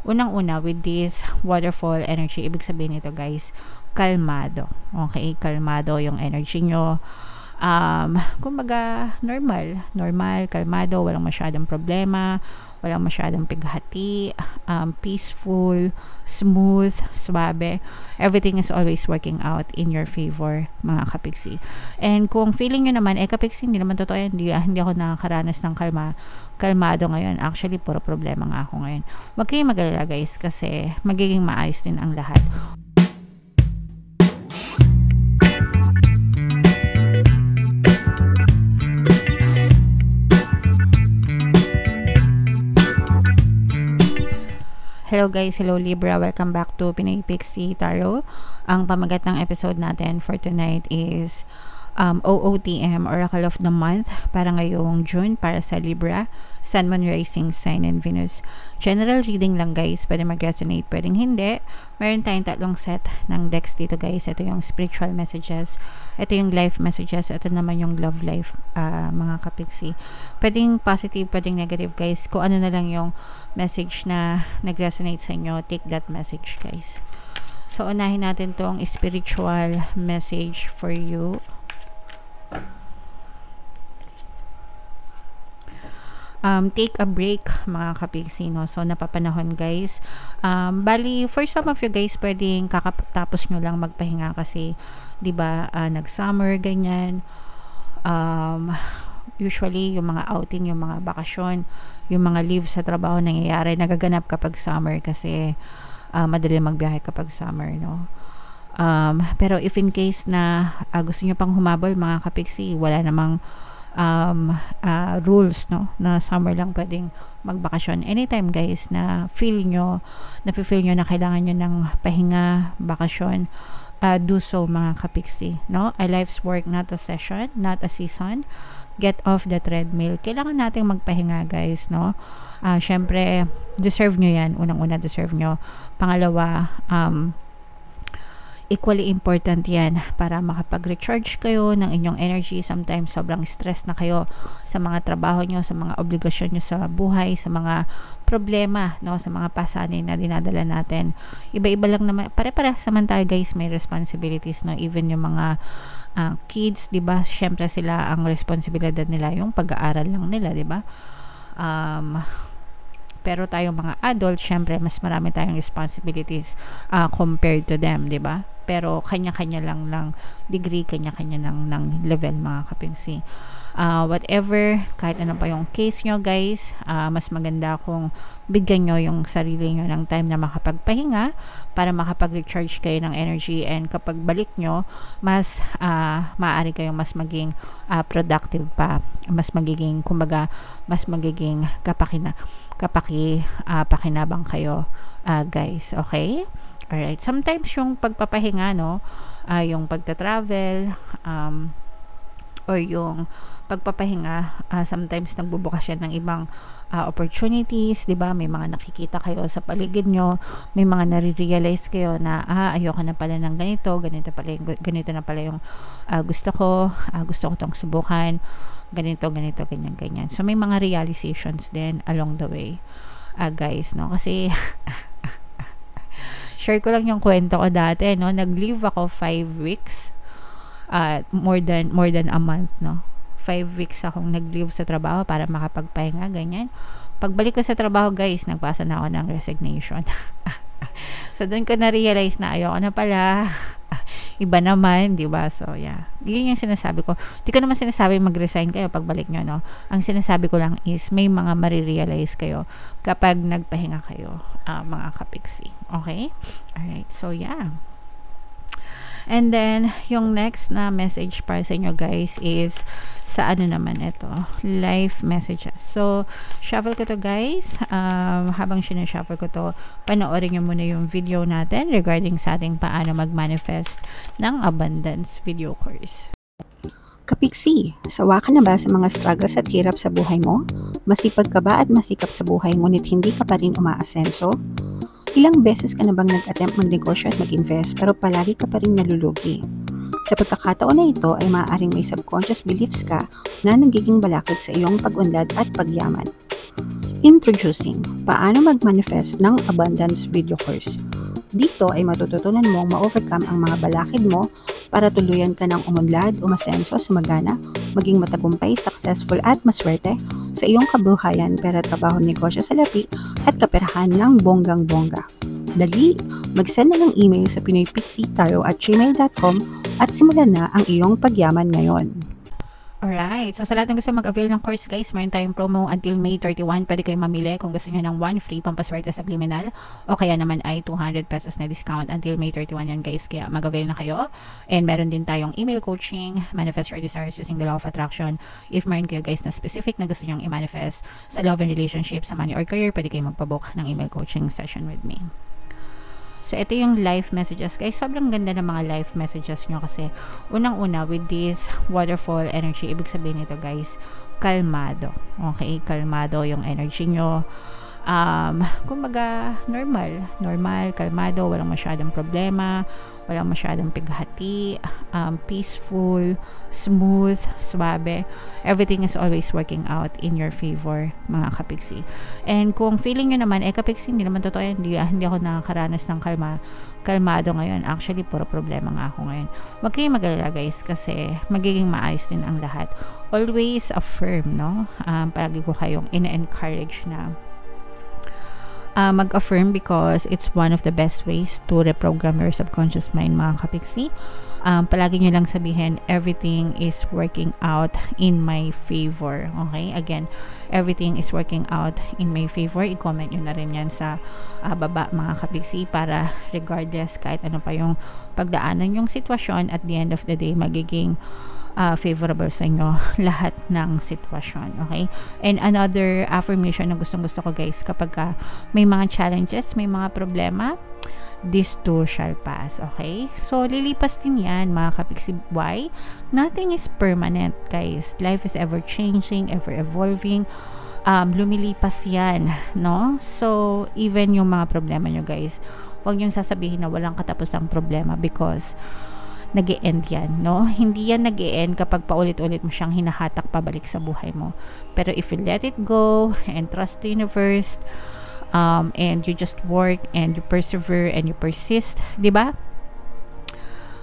Unang-una, with this waterfall energy, ibig sabihin nito guys, kalmado. Okay, kalmado yung energy nyo. Kumbaga, normal, kalmado, walang masyadong problema, walang masyadong pighati, peaceful, smooth, suabe. Everything is always working out in your favor, mga kapiksi. And kung feeling nyo naman, kapiksi, hindi naman totoo yan, hindi ako nakakaranas ng kalmado ngayon. Actually, puro problema nga ako ngayon. Huwag kayong mag-alala guys, kasi magiging maayos din ang lahat. Hello guys, hello Libra, welcome back to Pinoy Pixie Tarot. Ang pamagat ng episode natin for tonight is OOTM, Oracle of the Month, para ngayong June, para sa Libra, Sun, Moon, Rising, Sign, and Venus. General reading lang guys, pwede mag-resonate, pwedeng hindi. Meron tayong tatlong set ng decks dito guys. Ito yung spiritual messages, ito yung life messages, ito naman yung love life, mga kapiksi. Pwedeng positive, pwedeng negative guys. Kung ano na lang yung message na nag-resonate sa inyo, take that message guys. So unahin natin tong spiritual message for you. Take a break mga kapiksi, no? So napapanahon guys, bali for some of you guys pwedeng kakatapos nyo lang magpahinga kasi 'di ba nag-summer ganyan. Usually yung mga outing, yung mga bakasyon, yung mga leave sa trabaho nangyayari, nagaganap kapag summer kasi madali magbiyahe kapag summer, no? Pero if in case na gusto nyo pang humabol mga kapiksi, wala namang rules, no, na summer lang pwedeng magbakasyon. Anytime guys na feel nyo na kailangan nyo ng pahinga, bakasyon, do so mga kapiksi, no? A life's work, not a session, not a season. Get off the treadmill. Kailangan nating magpahinga guys, no? Syempre deserve nyo yan. Unang-una deserve nyo. Pangalawa, equally important yan para makapag-recharge kayo ng inyong energy. Sometimes sobrang stress na kayo sa mga trabaho nyo, sa mga obligasyon nyo sa buhay, sa mga problema, no, sa mga pasanin na dinadala natin. Iba-iba lang naman, pare-parehas naman tayo guys, may responsibilities, no? Even yung mga kids, 'di ba? Syempre sila ang responsibilidad nila yung pag-aaral lang nila, 'di ba? Pero tayong mga adults, syempre mas marami tayong responsibilities compared to them, 'di ba? Pero kanya-kanya lang ng degree, kanya-kanya lang ng level mga kapingsi. Whatever, kahit ano pa yung case nyo guys, mas maganda kung bigyan nyo yung sarili nyo ng time na makapagpahinga para makapag-recharge kayo ng energy, and kapag balik nyo, mas maaari kayong mas maging productive pa, mas magiging, kumbaga, mas magiging pakinabang kayo guys, okay? Alright, sometimes yung pagpapahinga, no, yung pagta-travel, or yung pagpapahinga, sometimes nagbubukas yan ng ibang opportunities, 'di ba? May mga nakikita kayo sa paligid nyo, may mga nare-realize kayo na ayoko na pala ng ganito na pala yung gusto ko tong subukan, ganyan, ganyan. So may mga realizations din along the way, guys, no? Kasi share ko lang yung kwento ko dati, no? Nag-leave ako 5 weeks, more than a month, no? 5 weeks akong nag-leave sa trabaho para makapagpahinga, ganyan. Pagbalik ko sa trabaho guys, nagpasa na ako ng resignation. So doon ko na-realize na ayoko na pala. Iba naman, di ba? So yeah, yun yung sinasabi ko. Di ko naman sinasabi mag-resign kayo pagbalik nyo, no? Ang sinasabi ko lang is may mga marirealize kayo kapag nagpahinga kayo, mga kapiksi. Okay? Alright, so yeah. And then, yung next na message para sa inyo guys is sa ano naman ito, life messages. So, shuffle ko to guys. Habang sinashuffle ko to, panoorin nyo muna yung video natin regarding sa ating paano mag-manifest ng abundance video course. Kapiksi, sawa ka na ba sa mga struggles at hirap sa buhay mo? Masipag ka ba at masikap sa buhay ngunit hindi ka pa rin umaasenso? Ilang beses ka na bang nag-attempt magnegosyo at mag-invest pero palagi ka pa rin nalulugi? Sa pagkakataon na ito ay maaaring may subconscious beliefs ka na nagiging balakid sa iyong pag-unlad at pagyaman. Introducing, paano mag-manifest ng abundance video course. Dito ay matututunan mong ma-overcome ang mga balakid mo para tuluyan ka ng umunlad, umasenso, sumagana, maging matagumpay, successful at maswerte sa iyong kabuhayan, pera, trabaho, negosyo, salapi at kaperahan ng bonggang-bongga. Dali, mag-send na ng email sa pinoypixitaro@gmail.com at simulan na ang iyong pagyaman ngayon. Alright. So, sa lahat ng gusto mag-avail ng course, guys, mayroon tayong promo until May 31. Pwede kayong mamili kung gusto nyo ng 1 free pampaswerte subliminal o kaya naman ay 200 pesos na discount until May 31 yan, guys. Kaya mag-avail na kayo. And meron din tayong email coaching, manifest your desires using the law of attraction. If meron kayo, guys, na specific na gusto nyong i-manifest sa love and relationship, sa money or career, pwede kayong magpabook ng email coaching session with me. So, ito yung live messages, guys. Sobrang ganda ng mga live messages nyo kasi unang-una, with this waterfall energy, ibig sabihin nito, guys, kalmado. Okay? Kalmado yung energy nyo. Kumbaga, normal, kalmado, walang masyadong problema, walang masyadong pighati, peaceful, smooth, swabe. Everything is always working out in your favor, mga kapiksi. And kung feeling nyo naman, kapiksi, hindi naman totoo yan, hindi ako nakakaranas ng kalmado ngayon. Actually, puro problema nga ako ngayon. Huwag kayong mag-alala, guys, kasi magiging maayos din ang lahat. Always affirm, no? Palagi ko kayong ina-encourage na mag-affirm because it's one of the best ways to reprogram your subconscious mind, mga kapiksi. Palagi nyo lang sabihin, everything is working out in my favor. Okay? Again, everything is working out in my favor. I-comment nyo na rin yan sa baba, mga kapiksi, para regardless kahit ano pa yung pagdaanan yung sitwasyon, at the end of the day, magiging favorable sa inyo lahat ng sitwasyon. Okay? And another affirmation na gustong-gusto ko, guys, kapag may mga challenges, may mga problema, this too shall pass. Okay? So, lilipas din yan, mga kapiksi. Why? Nothing is permanent, guys. Life is ever-changing, ever-evolving. Lumilipas yan, no? So, even yung mga problema nyo, guys, huwag nyo sasabihin na walang katapusang problema because nag-e-end yan, no? Hindi yan nag-e-end kapag paulit-ulit mo siyang hinahatak pabalik sa buhay mo. Pero if you let it go and trust the universe, and you just work and you persevere and you persist, di ba?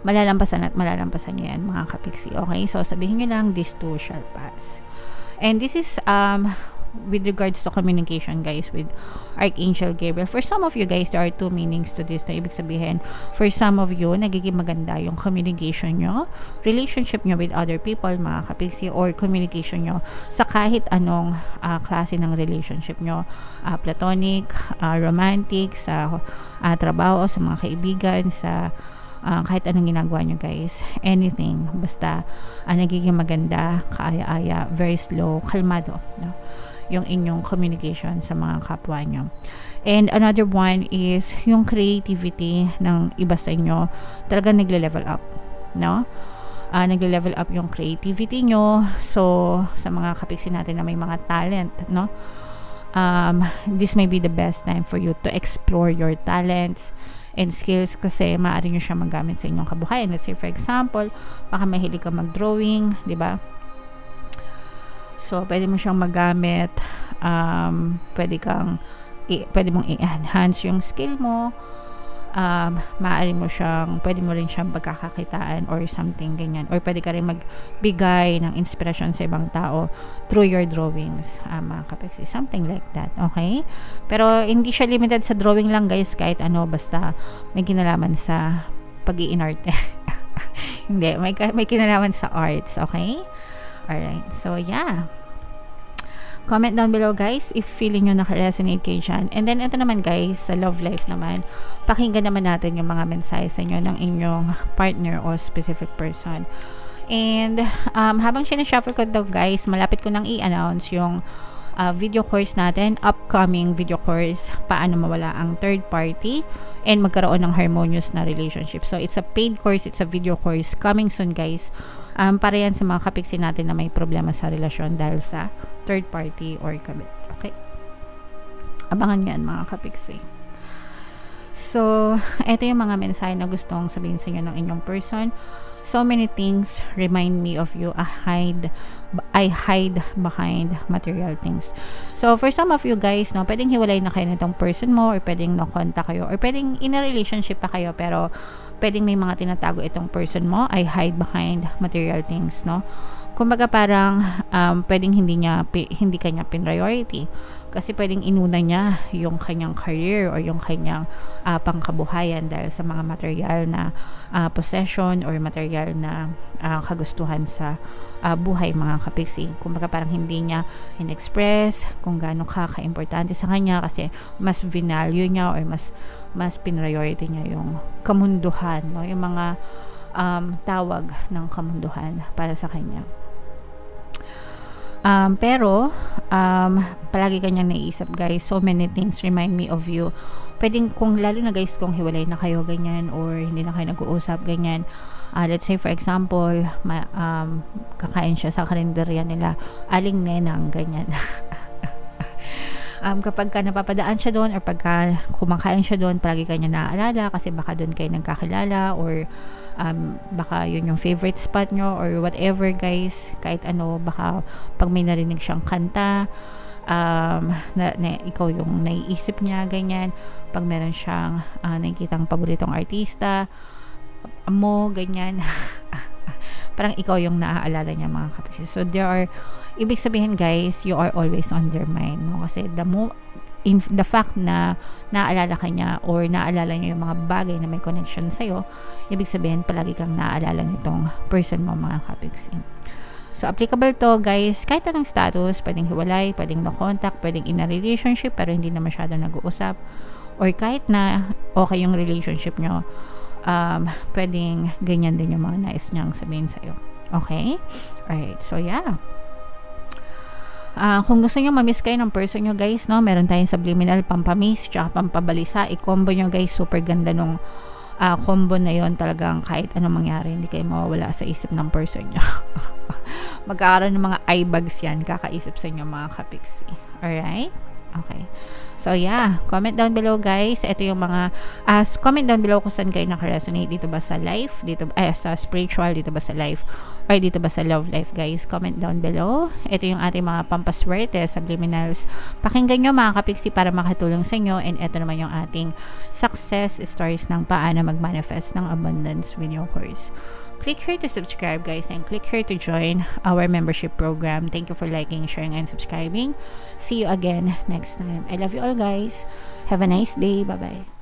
Malalampasan at malalampasan nyo yan, mga kapiksi. Okay? So, sabihin nyo lang, this too shall pass. And this is, with regards to communication, guys, with Archangel Gabriel. For some of you, guys, there are two meanings to this. Na ibig sabihin, for some of you, nagiging maganda yung communication nyo, relationship nyo with other people, mga kapiksi, or communication nyo sa kahit anong klase ng relationship nyo. Platonic, romantic, sa trabaho, sa mga kaibigan, sa kahit anong ginagawa nyo, guys, anything, basta nagiging maganda, kaaya-aya, very slow, kalmado, no? Yung inyong communication sa mga kapwa nyo. And another one is yung creativity ng iba sa inyo talaga nagle-level up, no? Nagle-level up yung creativity nyo. So, sa mga kapiksi natin na may mga talent, no? This may be the best time for you to explore your talents and skills kasi maaari nyo siya magamit sa inyong kabuhayan. Let's say, for example, baka mahilig ka mag-drawing, di ba? So, pwede mo siyang magamit, pwede mong i-enhance yung skill mo, pwede mo rin siyang pagkakakitaan or something ganyan, or pwede ka rin magbigay ng inspiration sa ibang tao through your drawings, mga kapiksi, something like that. Okay? Pero hindi siya limited sa drawing lang, guys, kahit ano, basta may kinalaman sa pag-iinarte. Hindi, may kinalaman sa arts. Okay? Alright, so yeah. Comment down below, guys, if feeling nyo naka-resonate kayo dyan. And then, ito naman, guys, sa love life naman, pakinggan naman natin yung mga mensahe sa inyo ng inyong partner o specific person. And, habang sinashuffle ko daw, guys, malapit ko nang i-announce yung video course natin, upcoming video course, paano mawala ang third party and magkaroon ng harmonious na relationship. So, it's a paid course, it's a video course, coming soon, guys. Para yan sa mga kapiksi natin na may problema sa relasyon dahil sa third party or kabit. Okay? Abangan yan, mga kapiksi. So, ito yung mga mensahe na gustong sabihin sa inyo ng inyong person. So many things remind me of you. I hide behind material things. So, for some of you guys, no, pwedeng hiwalay na kayo nitong person mo, or pwedeng no-contact kayo, or pwedeng in a relationship pa kayo, pero pwedeng may mga tinatago itong person mo. I hide behind material things, no? Kumbaga parang pwedeng hindi kanya priority, kasi pwedeng inuna niya yung kanyang career or yung kanyang pangkabuhayan dahil sa mga material na possession or material na kagustuhan sa buhay, mga kapiksi. Kumbaga parang hindi niya in-express kung gaano ka-importante sa kanya, kasi mas vinalue niya or mas priority niya yung kamunduhan, no? Yung mga tawag ng kamunduhan para sa kanya. Pero palagi kanyang naiisip, guys. So many things remind me of you. Pwedeng, kung lalo na guys, kung hiwalay na kayo ganyan, or hindi na kayo nag-uusap ganyan, let's say for example, kakain siya sa karinderya nila, Aling Nenang ganyan. Kapag ka napapadaan siya doon, or pagka kumakain siya doon, palagi kanya naaalala, kasi baka doon kayo nagkakilala, or baka yun yung favorite spot nyo, or whatever, guys. Kahit ano, baka pag may narinig siyang kanta, ikaw yung naiisip niya, ganyan. Pag meron siyang nakikitang paboritong artista mo, ganyan. Parang ikaw yung naaalala niya, mga kapatid. So ibig sabihin, guys, you are always on their mind, no? Kasi the fact na naaalala ka niya, or naaalala niya yung mga bagay na may connection sa'yo, ibig sabihin palagi kang naaalala nitong person mo, mga kapiksi. So applicable to, guys, kahit anong status, pwedeng hiwalay, pwedeng no contact, pwedeng in a relationship pero hindi na masyado nag-uusap, or kahit na okay yung relationship nyo, pwedeng ganyan din yung mga nais niyang sabihin sa'yo. Okay? Alright, so yeah. Kung gusto nyo mamiss kayo ng person nyo, guys, no, meron tayong subliminal, pampamiss, tsaka pampabalisa. I-combo nyo, guys. Super ganda nung combo na yon. Talagang kahit anong mangyari, hindi kayo mawawala sa isip ng person nyo. Magkakaroon ng mga eye bags yan, kakaisip sa inyo, mga kapiksi. Alright? Okay. So yeah, comment down below, guys. Ito yung mga comment down below kung saan kayo naka-resonate. Dito ba sa life, dito sa spiritual, dito ba sa life, or dito ba sa love life, guys. Comment down below. Ito yung ating mga pampaswerte, subliminals. Pakinggan nyo, mga kapiksi, para makatulong sa inyo. And ito naman yung ating success stories ng paano mag-manifest ng abundance with your course. Click here to subscribe, guys, and click here to join our membership program. Thank you for liking, sharing, and subscribing. See you again next time. I love you all, guys. Have a nice day. Bye-bye.